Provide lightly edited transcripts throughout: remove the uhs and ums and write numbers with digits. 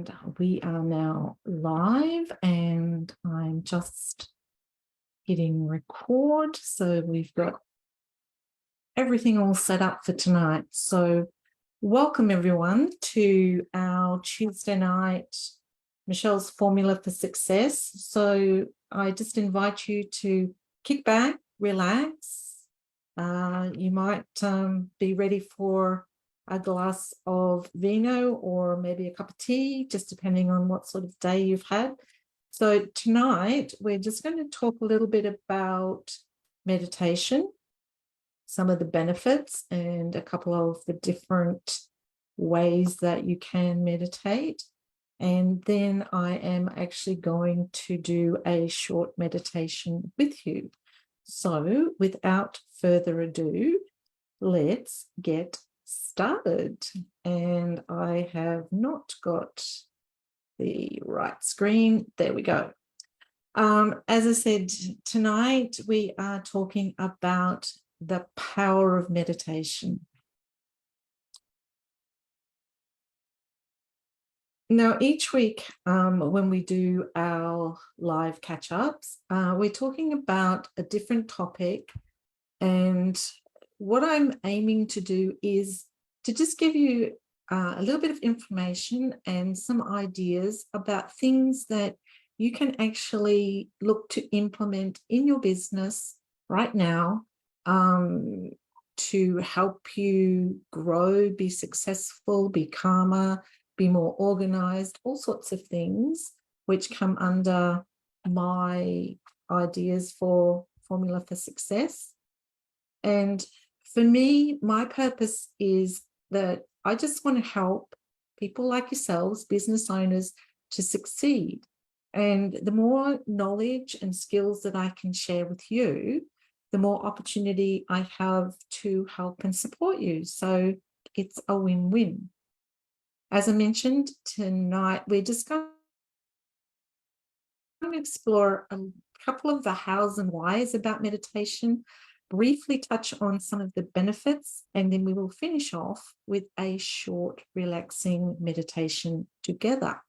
And we are now live, and I'm just hitting record. So we've got everything all set up for tonight. So welcome everyone to our Tuesday night, Michelle's Formula for Success. So I just invite you to kick back, relax. You might be ready for a glass of vino or maybe a cup of tea, just depending on what sort of day you've had. So tonight, we're just going to talk a little bit about meditation, some of the benefits, and a couple of the different ways that you can meditate. And then I am actually going to do a short meditation with you. So without further ado, let's get started. And I have not got the right screen. There we go. As I said, tonight we are talking about the power of meditation. Now, each week when we do our live catch-ups, we're talking about a different topic, and what I'm aiming to do is to just give you a little bit of information and some ideas about things that you can actually look to implement in your business right now to help you grow, be successful, be calmer, be more organized, all sorts of things which come under my ideas for Formula for Success. And for me, my purpose is that I just want to help people like yourselves, business owners, to succeed. And the more knowledge and skills that I can share with you, the more opportunity I have to help and support you. So it's a win-win. As I mentioned, tonight we're just going to explore a couple of the hows and whys about meditation, briefly touch on some of the benefits, and then we will finish off with a short, relaxing meditation together.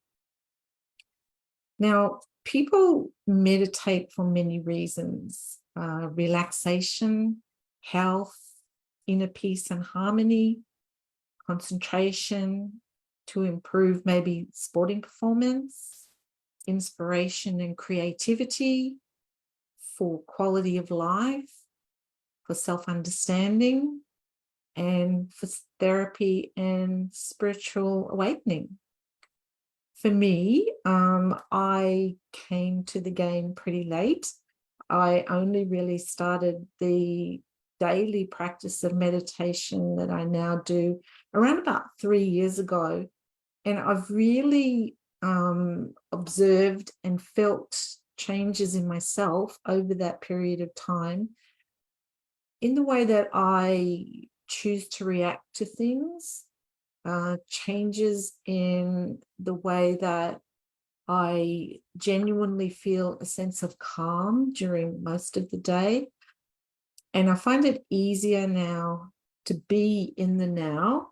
Now, people meditate for many reasons: relaxation, health, inner peace and harmony, concentration, to improve maybe sporting performance, inspiration and creativity, for quality of life, for self-understanding, and for therapy and spiritual awakening. For me, I came to the game pretty late. I only really started the daily practice of meditation that I now do around about 3 years ago. And I've really observed and felt changes in myself over that period of time in the way that I choose to react to things, changes in the way that I genuinely feel a sense of calm during most of the day. And I find it easier now to be in the now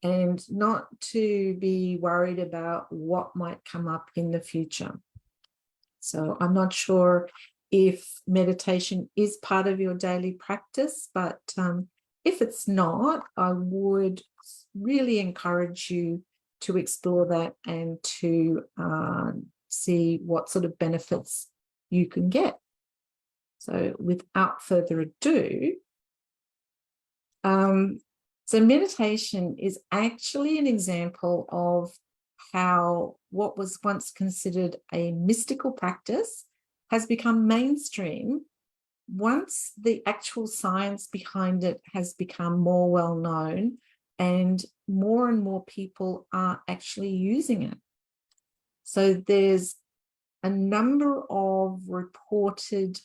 and not to be worried about what might come up in the future. So I'm not sure if meditation is part of your daily practice, but if it's not, I would really encourage you to explore that and to see what sort of benefits you can get. So without further ado, so meditation is actually an example of how what was once considered a mystical practice has become mainstream once the actual science behind it has become more well known and more people are actually using it. So there's a number of reported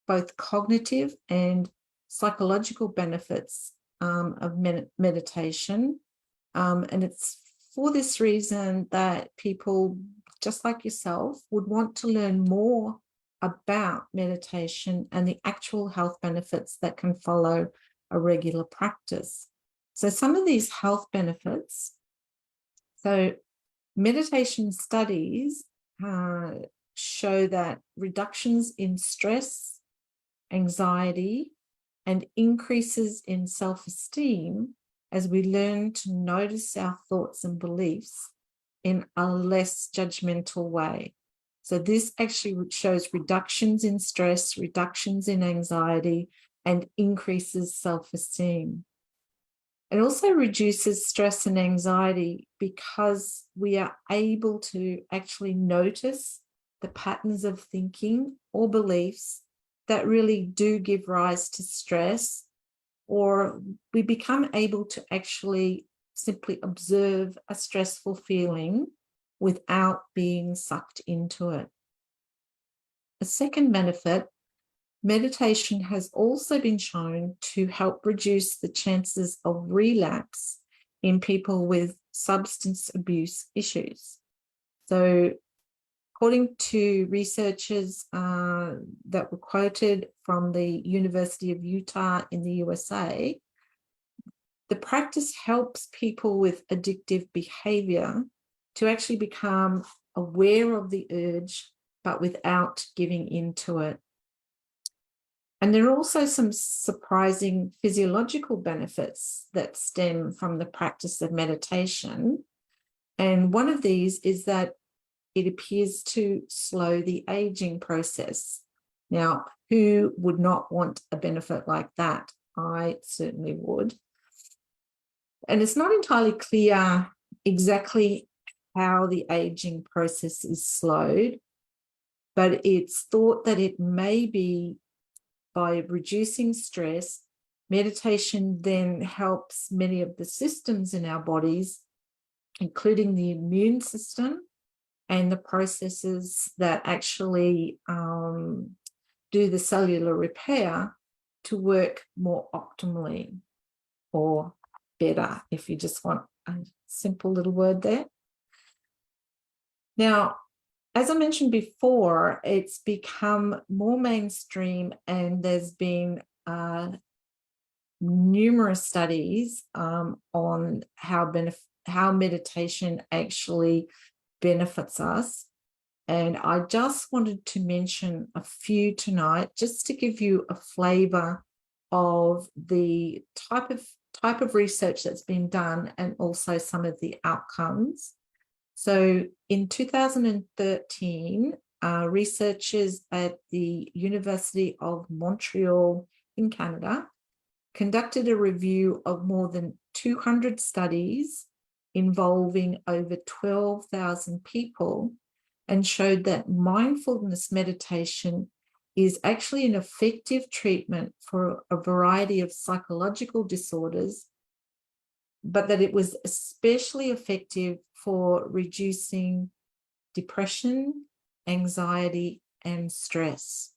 both cognitive and psychological benefits of meditation. And it's for this reason that people, just like yourself, would want to learn more about meditation and the actual health benefits that can follow a regular practice. So some of these health benefits, so Meditation studies show that reductions in stress, anxiety, and increases in self-esteem as we learn to notice our thoughts and beliefs in a less judgmental way. So this actually shows reductions in stress, reductions in anxiety, and increases self-esteem. It also reduces stress and anxiety because we are able to actually notice the patterns of thinking or beliefs that really do give rise to stress, or we become able to actually simply observe a stressful feeling without being sucked into it. A second benefit, meditation has also been shown to help reduce the chances of relapse in people with substance abuse issues. So, according to researchers that were quoted from the University of Utah in the USA, the practice helps people with addictive behavior to actually become aware of the urge, but without giving into it. And there are also some surprising physiological benefits that stem from the practice of meditation. And one of these is that it appears to slow the aging process. Now, who would not want a benefit like that? I certainly would. And it's not entirely clear exactly how the aging process is slowed, but it's thought that it may be by reducing stress. Meditation then helps many of the systems in our bodies, including the immune system and the processes that actually do the cellular repair, to work more optimally, or better, if you just want a simple little word there. Now, as I mentioned before, it's become more mainstream, and there's been numerous studies on how meditation actually benefits us. And I just wanted to mention a few tonight, just to give you a flavor of the type of research that's been done, and also some of the outcomes. So in 2013, researchers at the University of Montreal in Canada conducted a review of more than 200 studies involving over 12,000 people, and showed that mindfulness meditation is actually an effective treatment for a variety of psychological disorders, but that it was especially effective for reducing depression, anxiety, and stress.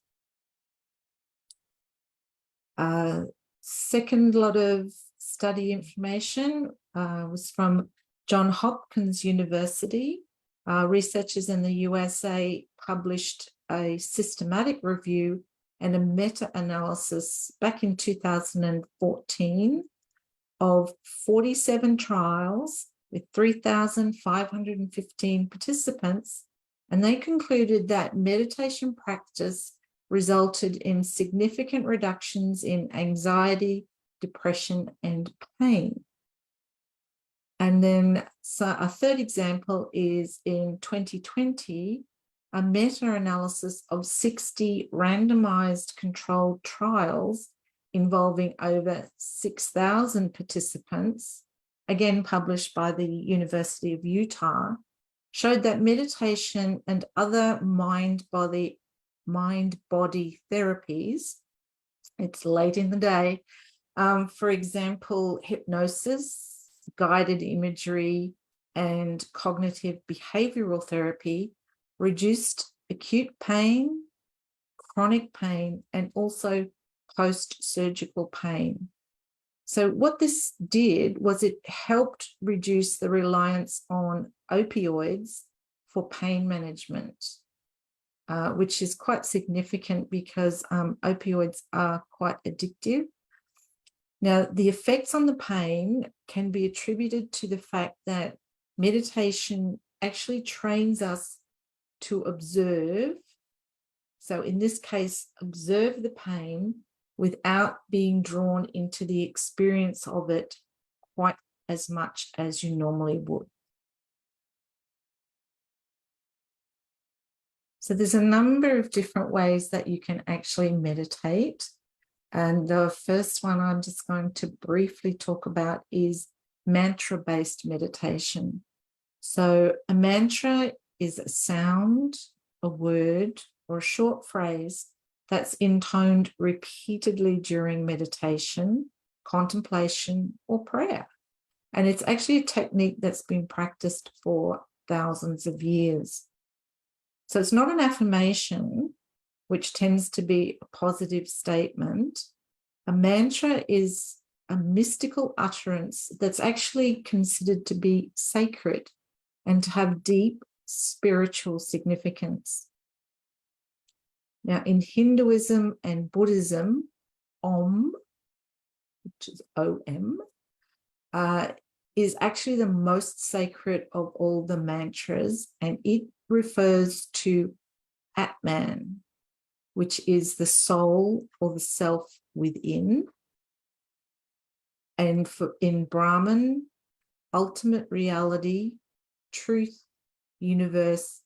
Second lot of study information was from Johns Hopkins University. Researchers in the USA published a systematic review and a meta-analysis back in 2014 of 47 trials with 3,515 participants, and they concluded that meditation practice resulted in significant reductions in anxiety, depression, and pain. And then a third example is in 2020, a meta-analysis of 60 randomized controlled trials involving over 6,000 participants, again published by the University of Utah, showed that meditation and other mind-body therapies, it's late in the day, for example, hypnosis, guided imagery, and cognitive behavioral therapy, reduced acute pain, chronic pain, and also post-surgical pain. So what this did was it helped reduce the reliance on opioids for pain management, which is quite significant because opioids are quite addictive. Now, the effects on the pain can be attributed to the fact that meditation actually trains us to observe. So in this case, observe the pain without being drawn into the experience of it quite as much as you normally would. So there's a number of different ways that you can actually meditate. And the first one I'm just going to briefly talk about is mantra-based meditation. So a mantra is a sound, a word, or a short phrase that's intoned repeatedly during meditation, contemplation, or prayer. And it's actually a technique that's been practiced for thousands of years. So it's not an affirmation, which tends to be a positive statement. A mantra is a mystical utterance that's actually considered to be sacred and to have deep spiritual significance. Now, in Hinduism and Buddhism, Om, which is O-M, is actually the most sacred of all the mantras, and it refers to Atman, which is the soul or the self within. And in Brahman, ultimate reality, truth, universe,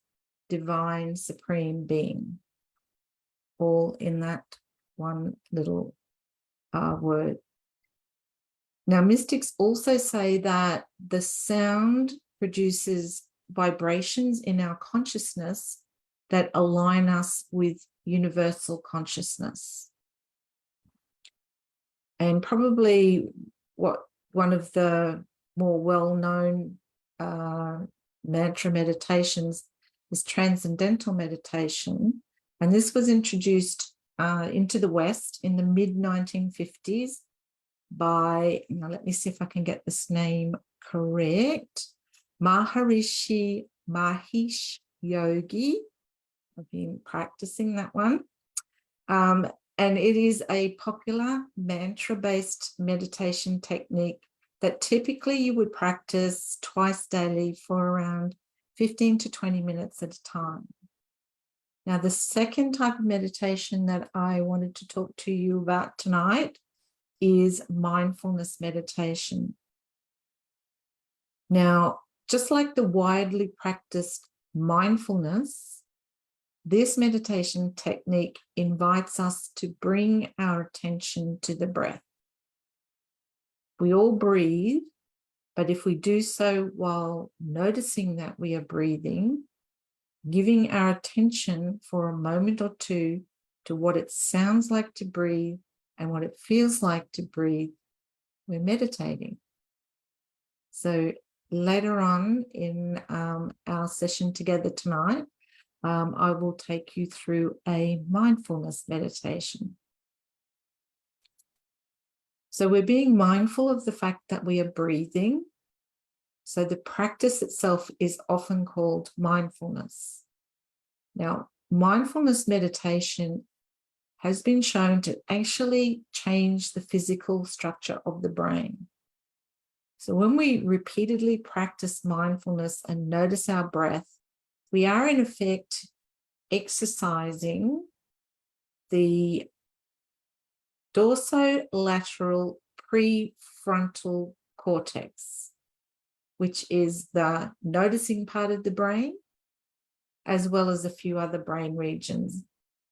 divine, supreme being, all in that one little word. Now, mystics also say that the sound produces vibrations in our consciousness that align us with universal consciousness. And probably one of the more well-known mantra meditations is transcendental meditation. And this was introduced into the West in the mid-1950s by, now let me see if I can get this name correct, Maharishi Mahesh Yogi. I've been practicing that one. And it is a popular mantra-based meditation technique that typically you would practice twice daily for around 15 to 20 minutes at a time. Now, the second type of meditation that I wanted to talk to you about tonight is mindfulness meditation. Now, just like the widely practiced mindfulness, this meditation technique invites us to bring our attention to the breath. We all breathe, but if we do so while noticing that we are breathing, giving our attention for a moment or two to what it sounds like to breathe and what it feels like to breathe, we're meditating. So later on in our session together tonight, I will take you through a mindfulness meditation. So we're being mindful of the fact that we are breathing. So the practice itself is often called mindfulness. Now, mindfulness meditation has been shown to actually change the physical structure of the brain. So when we repeatedly practice mindfulness and notice our breath, we are in effect exercising the dorsolateral prefrontal cortex, which is the noticing part of the brain, as well as a few other brain regions.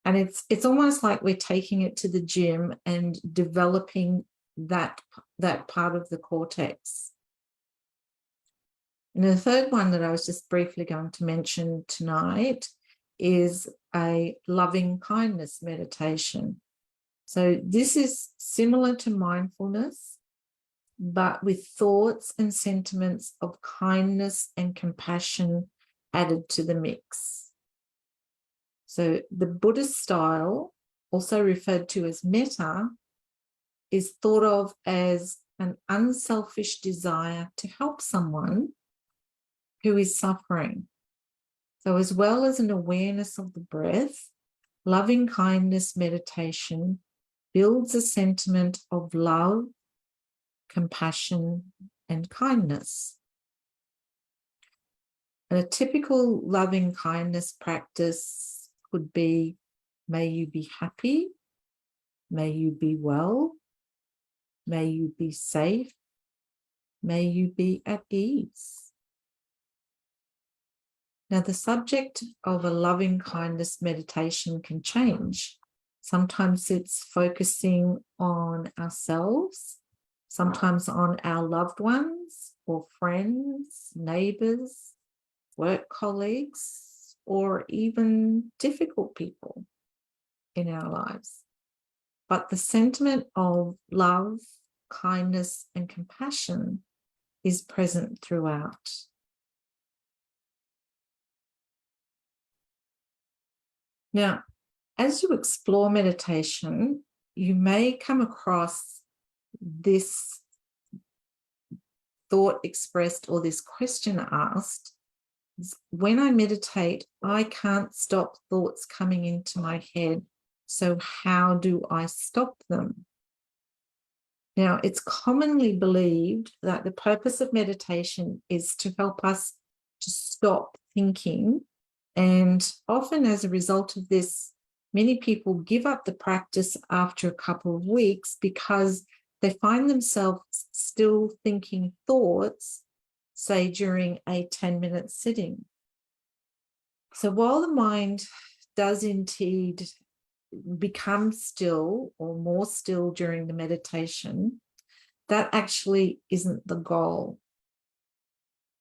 And it's almost like we're taking it to the gym and developing that part of the cortex. And the third one that I was just briefly going to mention tonight is a loving kindness meditation. So this is similar to mindfulness, but with thoughts and sentiments of kindness and compassion added to the mix. So the Buddhist style, also referred to as metta, is thought of as an unselfish desire to help someone who is suffering. So as well as an awareness of the breath, loving kindness meditation builds a sentiment of love, compassion, and kindness. And a typical loving kindness practice could be, may you be happy, may you be well, may you be safe, may you be at ease. Now, the subject of a loving kindness meditation can change. Sometimes it's focusing on ourselves, sometimes on our loved ones or friends, neighbors, work colleagues, or even difficult people in our lives. But the sentiment of love, kindness, and compassion is present throughout. Now, as you explore meditation, you may come across this thought expressed or this question asked. When I meditate, I can't stop thoughts coming into my head. So how do I stop them? Now, it's commonly believed that the purpose of meditation is to help us to stop thinking. And often as a result of this, many people give up the practice after a couple of weeks because they find themselves still thinking thoughts, say during a 10-minute sitting. So while the mind does indeed become still or more still during the meditation, that actually isn't the goal.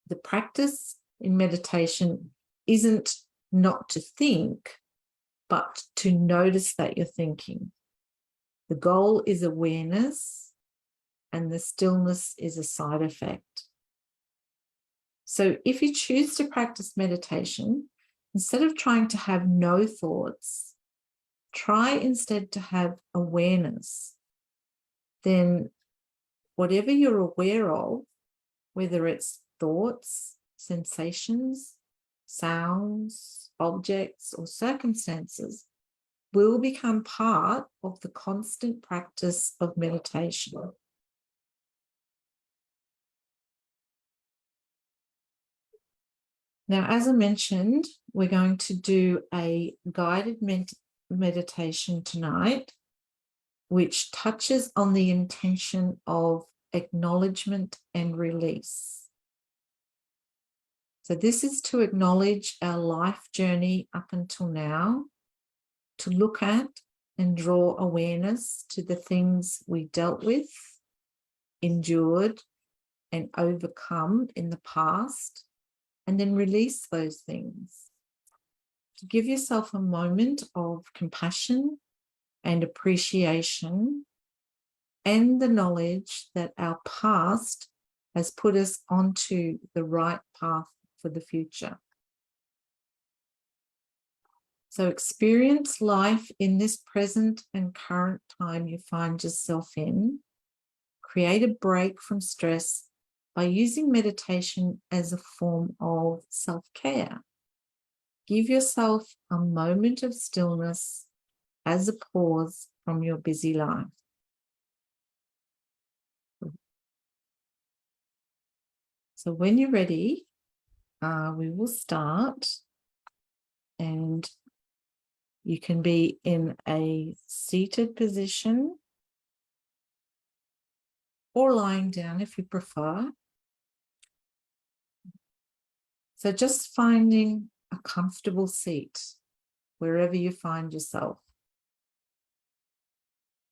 The practice in meditation isn't not to think, but to notice that you're thinking. The goal is awareness, and the stillness is a side effect. So if you choose to practice meditation, instead of trying to have no thoughts, try instead to have awareness. Then whatever you're aware of, whether it's thoughts, sensations, sounds, objects, or circumstances, will become part of the constant practice of meditation. Now, as I mentioned, we're going to do a guided meditation tonight, which touches on the intention of acknowledgement and release. So this is to acknowledge our life journey up until now, to look at and draw awareness to the things we dealt with, endured, and overcome in the past, and then release those things. To give yourself a moment of compassion and appreciation, and the knowledge that our past has put us onto the right path for the future. So experience life in this present and current time you find yourself in. Create a break from stress by using meditation as a form of self-care. Give yourself a moment of stillness as a pause from your busy life. So when you're ready, we will start, and you can be in a seated position or lying down if you prefer. So just finding a comfortable seat wherever you find yourself.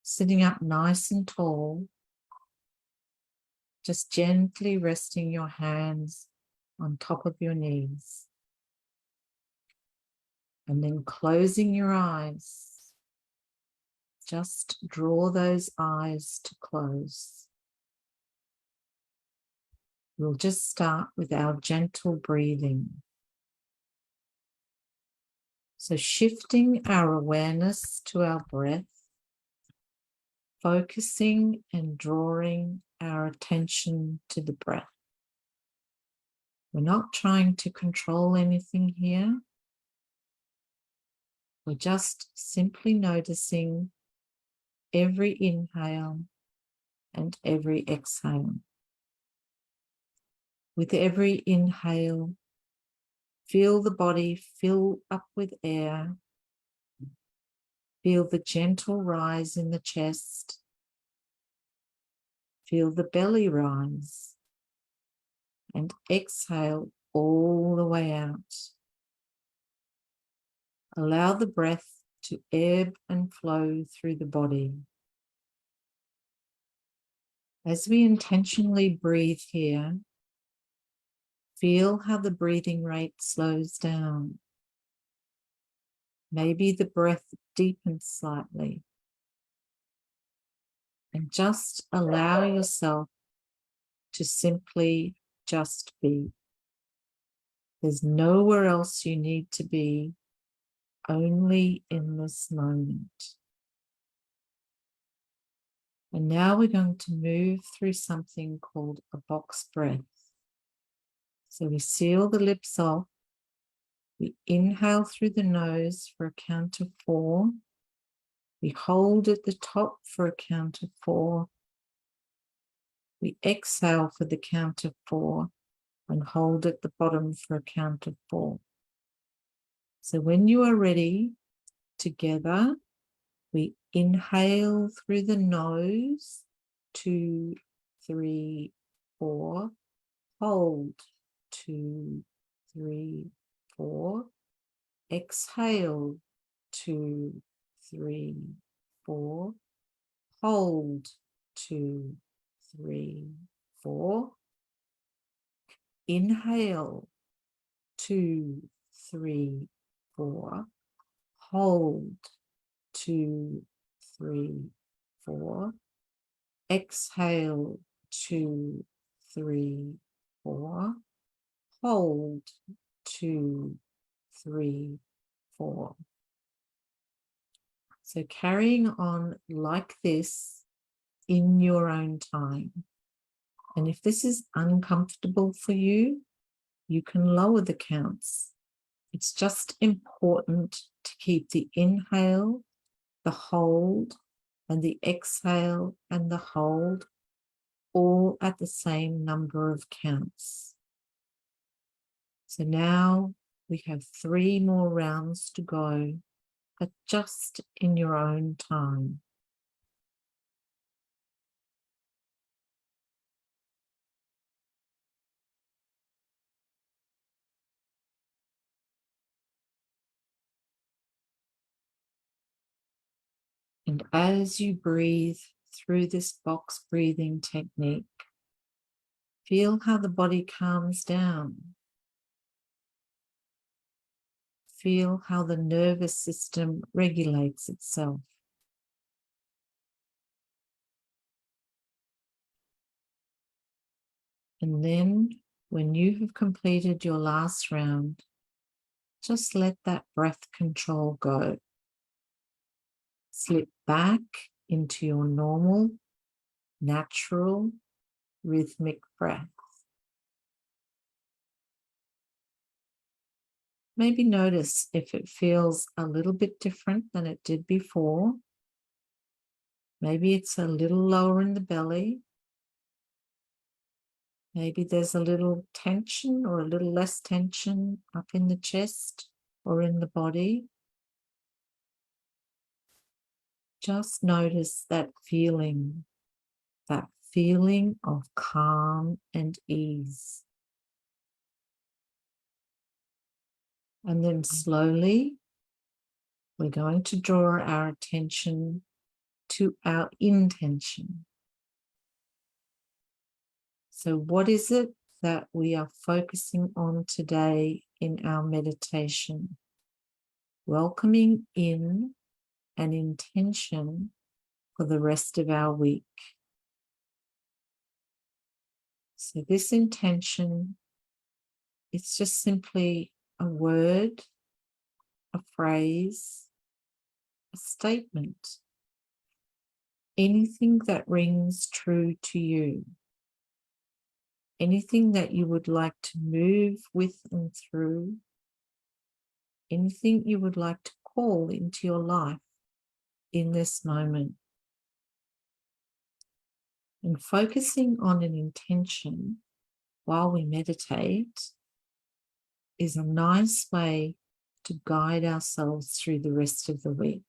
Sitting up nice and tall, just gently resting your hands on top of your knees. And then closing your eyes. Just draw those eyes to close. We'll just start with our gentle breathing. So shifting our awareness to our breath, focusing and drawing our attention to the breath. We're not trying to control anything here. We're just simply noticing every inhale and every exhale. With every inhale, Feel the body fill up with air. Feel the gentle rise in the chest. Feel the belly rise. And exhale all the way out. Allow the breath to ebb and flow through the body. As we intentionally breathe here, feel how the breathing rate slows down. Maybe the breath deepens slightly. And just allow yourself to simply just be. There's nowhere else you need to be, only in this moment. And now we're going to move through something called a box breath. So we seal the lips off. We inhale through the nose for a count of 4. We hold at the top for a count of 4. We exhale for the count of 4 and hold at the bottom for a count of 4. So when you are ready, together, we inhale through the nose, 2, 3, 4. Hold, 2, 3, 4. Exhale, 2, 3, 4. Hold, 2, 3, 4. Inhale, 2, 3, 4. Hold, 2, 3, 4. Exhale, 2, 3, 4. Hold, 2, 3, 4. So carrying on like this in your own time. And if this is uncomfortable for you, you can lower the counts. It's just important to keep the inhale, the hold, and the exhale and the hold all at the same number of counts. So now we have 3 more rounds to go, but just in your own time. And as you breathe through this box breathing technique, feel how the body calms down. Feel how the nervous system regulates itself. And then, when you have completed your last round, just let that breath control go. Slip back into your normal, natural, rhythmic breath. Maybe notice if it feels a little bit different than it did before. Maybe it's a little lower in the belly. Maybe there's a little tension or a little less tension up in the chest or in the body. Just notice that feeling of calm and ease. And then slowly, we're going to draw our attention to our intention. So what is it that we are focusing on today in our meditation? Welcoming in an intention for the rest of our week. So this intention, it's just simply a word, a phrase, a statement, anything that rings true to you, anything that you would like to move with and through, anything you would like to call into your life in this moment. And focusing on an intention while we meditate is a nice way to guide ourselves through the rest of the week.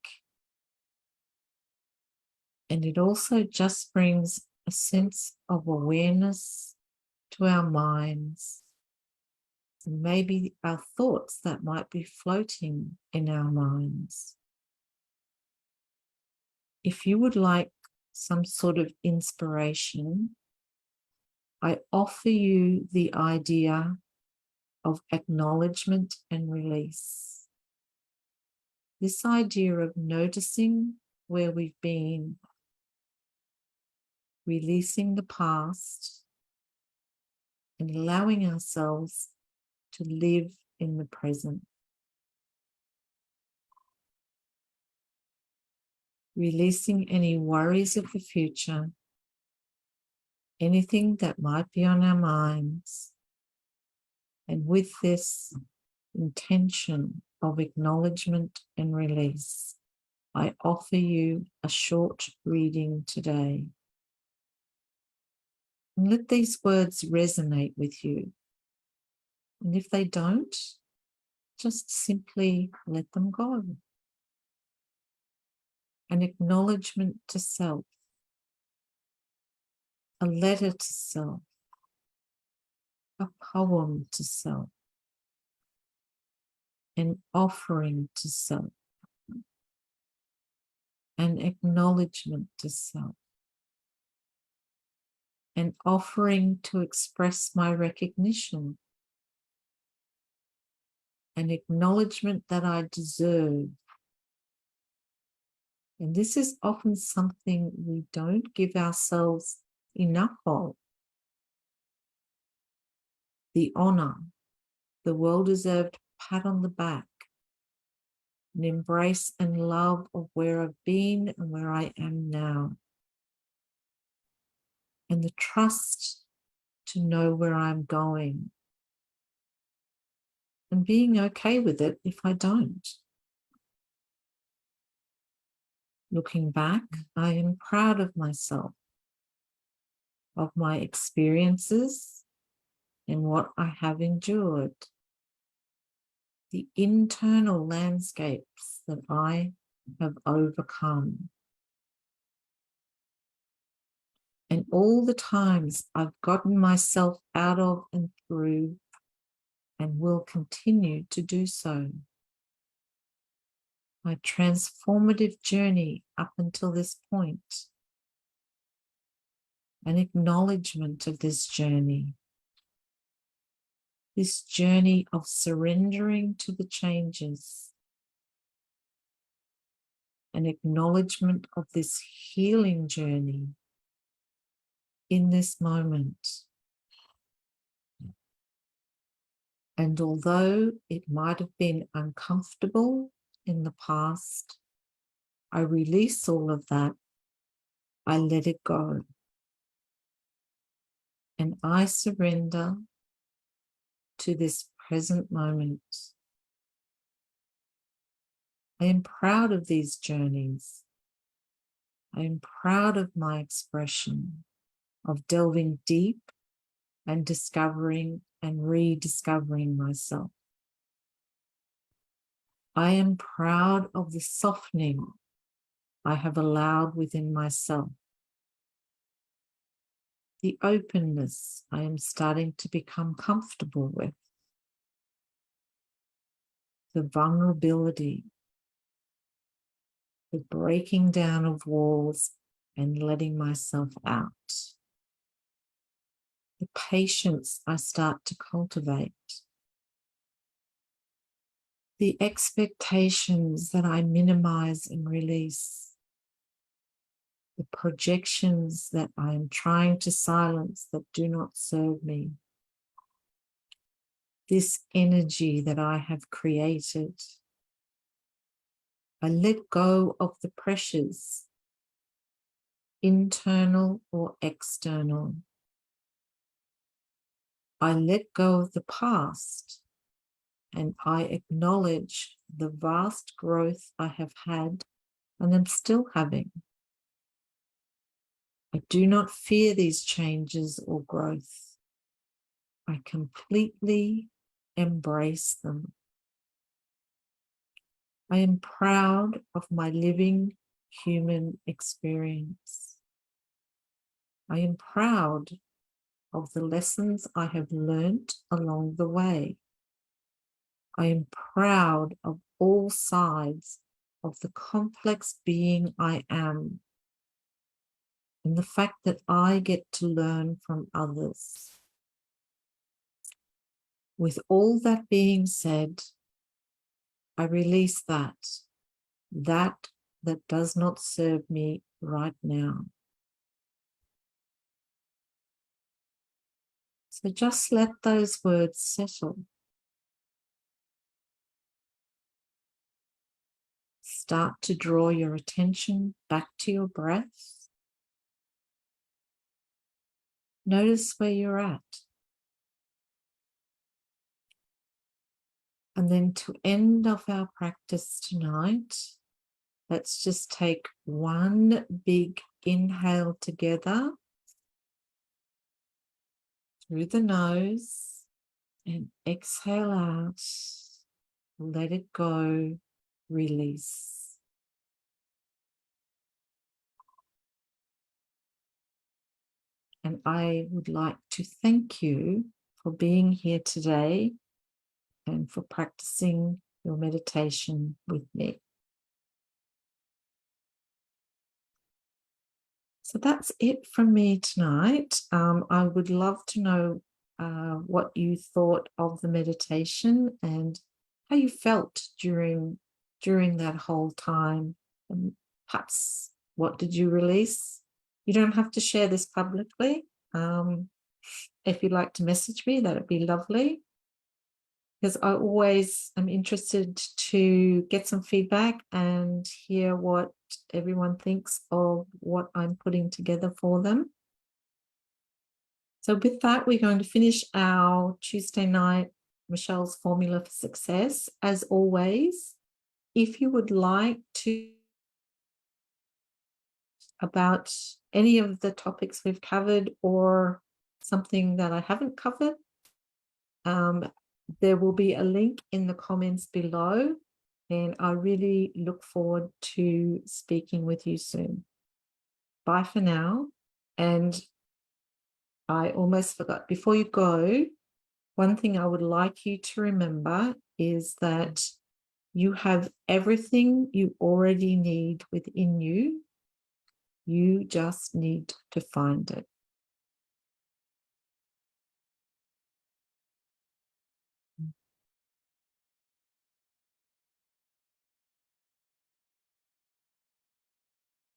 And it also just brings a sense of awareness to our minds, and maybe our thoughts that might be floating in our minds. If you would like some sort of inspiration, I offer you the idea of acknowledgement and release. This idea of noticing where we've been, releasing the past, and allowing ourselves to live in the present. Releasing any worries of the future, anything that might be on our minds, and with this intention of acknowledgement and release, I offer you a short reading today. And let these words resonate with you. And if they don't, just simply let them go. An acknowledgement to self, a letter to self, a poem to self, an offering to self, an acknowledgement to self, an offering to express my recognition, an acknowledgement that I deserve. And this is often something we don't give ourselves enough of. The honor, the well-deserved pat on the back, an embrace and love of where I've been and where I am now, and the trust to know where I'm going, and being okay with it if I don't. Looking back, I am proud of myself, of my experiences and what I have endured, the internal landscapes that I have overcome, and all the times I've gotten myself out of and through and will continue to do so. My transformative journey up until this point, an acknowledgement of this journey of surrendering to the changes, an acknowledgement of this healing journey in this moment. And although it might have been uncomfortable in the past, I release all of that. I let it go. And I surrender to this present moment. I am proud of these journeys. I am proud of my expression of delving deep and discovering and rediscovering myself. I am proud of the softening I have allowed within myself, the openness I am starting to become comfortable with, the vulnerability, the breaking down of walls and letting myself out, the patience I start to cultivate, the expectations that I minimize and release, the projections that I am trying to silence that do not serve me, this energy that I have created. I let go of the pressures, internal or external. I let go of the past, and I acknowledge the vast growth I have had and am still having. I do not fear these changes or growth. I completely embrace them. I am proud of my living human experience. I am proud of the lessons I have learnt along the way. I am proud of all sides of the complex being I am, and the fact that I get to learn from others. With all that being said, I release that does not serve me right now. So just let those words settle. Start to draw your attention back to your breath. Notice where you're at. And then to end off our practice tonight, let's just take one big inhale together through the nose and exhale out. Let it go. Release. And I would like to thank you for being here today and for practicing your meditation with me. So that's it from me tonight. I would love to know what you thought of the meditation and how you felt during that whole time. And perhaps what did you release? You don't have to share this publicly. If you'd like to message me, that would be lovely. Because I always am interested to get some feedback and hear what everyone thinks of what I'm putting together for them. So with that, we're going to finish our Tuesday night Michelle's Formula for Success. As always, if you would like to about any of the topics we've covered or something that I haven't covered, there will be a link in the comments below, and I really look forward to speaking with you soon. Bye for now. And I almost forgot, before you go, one thing I would like you to remember is that you have everything you already need within you. You just need to find it.